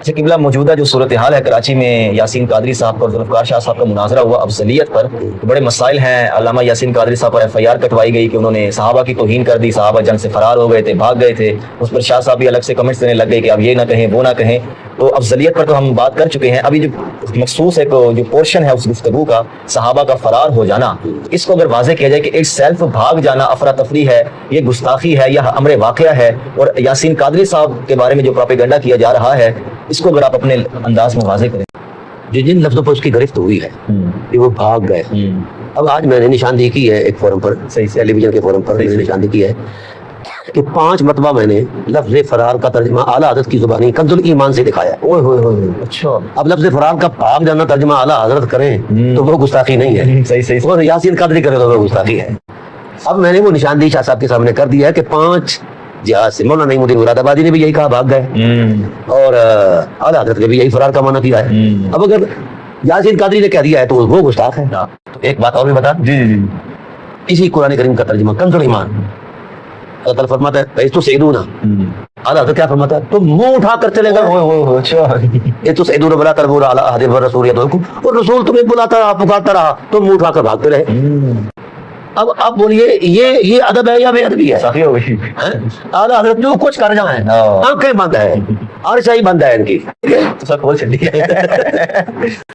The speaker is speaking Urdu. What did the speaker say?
اچھا قبلہ، موجودہ جو صورتحال ہے کراچی میں، یاسین قادری صاحب کا اور ذوالفقار شاہ صاحب کا مناظرہ ہوا افضلیت پر، بڑے مسائل ہیں. علامہ یاسین قادری صاحب پر ایف آئی آر کٹوائی گئی کہ انہوں نے صحابہ کی توہین کر دی، صحابہ جنگ سے فرار ہو گئے تھے، بھاگ گئے تھے. اس پر شاہ صاحب بھی الگ سے کمنٹس دینے لگ گئے کہ اب یہ نہ کہیں وہ نہ کہیں. تو افضلیت پر تو ہم بات کر چکے ہیں. ابھی جو مخصوص ایک جو پورشن ہے اس گفتگو کا، صحابہ کا فرار ہو جانا، اس کو اگر واضح کیا جائے کہ ایک سیلف بھاگ جانا افراتفری ہے، یہ گستاخی ہے یا امر واقعہ ہے، اور یاسین قادری صاحب کے بارے میں جو پروپیگنڈا کیا جا رہا ہے، اس کو اگر آپ اپنے انداز میں واضح کریں. جن لفظوں پر اس کی گرفت ہوئی ہے کہ وہ بھاگ گئے. اب آج میں نے نشاندہی کی ہے ایک فورم پر، ٹیلی ویژن کے فورم پر میں نے نشاندہی کی ہے کہ 5 مرتبہ میں نے لفظ فرار کا ترجمہ اعلیٰ حضرت کی زبانی کنز الایمان سے دکھایا ہے. اچھا، اب لفظ فرار کا بھاگ جانا ترجمہ اعلیٰ حضرت کریں تو وہ گستاخی نہیں ہے، صحیح. اور یاسین قادری کرے تو وہ گستاخی ہے. اب میں نے وہ نشاندہی شاہ صاحب کے سامنے کر دیا ہے کہ 5 جہاز سے مولانا نعیم الدین مراد آبادی نے بھی یہی کہا بھاگ گئے، اور اعلیٰ حضرت نے بھی یہی فرار کا معنی کیا ہے. اب اگر یاسین قادری نے کہہ دیا ہے تو وہ گستاخ ہے. تو ایک بات اور بھی بتا، جی اسی قرآن کریم کا ترجمہ کنز الایمان، اللہ تعالیٰ فرماتا ہے تو سیدونا، اعلیٰ حضرت کیا فرماتا ہے؟ تم منہ اٹھا کر چلے گئے. اچھا، یہ تو سیدونا بلا تربور اعلیٰ احد الرسول یدعوکم، اور رسول تمہیں بلاتا رہا، پکارتا رہا، تم منہ اٹھا کر بھاگتے رہے. اب آپ بولیے یہ ادب ہے یا بے ادبی ہے؟ صافی ہو گئی. اعلیٰ حضرت جو کچھ کر جائیں، آنکھیں بند ہے، عرش ہی بند ہے ان کی. تو سب کھول چلی ہے.